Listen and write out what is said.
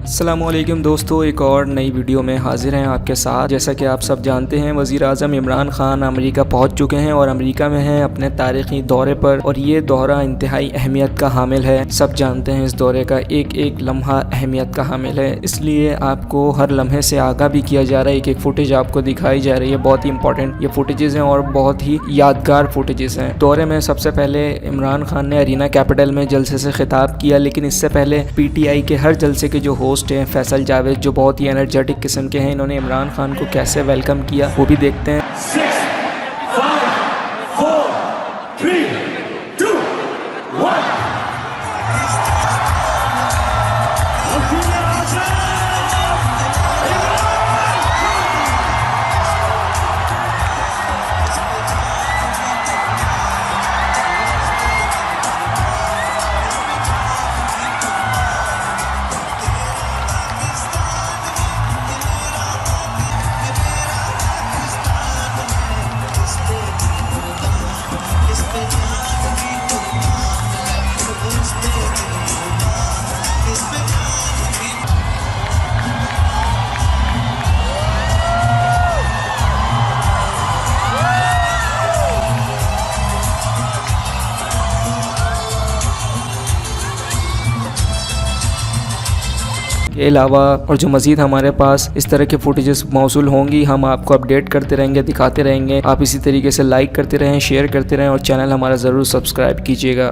अस्सलामुअलैकुम दोस्तों, एक और नई वीडियो में हाजिर हैं आपके साथ। जैसा कि आप सब जानते हैं, वज़ीर आज़म इमरान खान अमेरिका पहुंच चुके हैं और अमेरिका में हैं अपने तारीख़ी दौरे पर। और ये दौरा इंतहाई अहमियत का हामिल है। सब जानते हैं इस दौरे का एक एक लम्हा अहमियत का हामिल है, इसलिए आपको हर लम्हे से आगाह भी किया जा रहा है। एक एक फुटेज आपको दिखाई जा रही है। बहुत ही इंपॉर्टेंट ये फुटेजेस हैं और बहुत ही यादगार फुटेजेस हैं। दौरे में सबसे पहले इमरान खान ने अरीना कैपिटल में जलसे से खिताब किया, लेकिन इससे पहले PTI के हर जलसे के जो होस्ट हैं फैसल जावेद, जो बहुत ही एनर्जेटिक किस्म के हैं, इन्होंने इमरान खान को कैसे वेलकम किया वो भी देखते हैं। 6, 5, 4, 3, 2, 1। के अलावा और जो मज़ीद हमारे पास इस तरह के फुटेजेस मौसूल होंगी, हम आपको अपडेट करते रहेंगे, दिखाते रहेंगे। आप इसी तरीके से लाइक करते रहें, शेयर करते रहें और चैनल हमारा ज़रूर सब्सक्राइब कीजिएगा।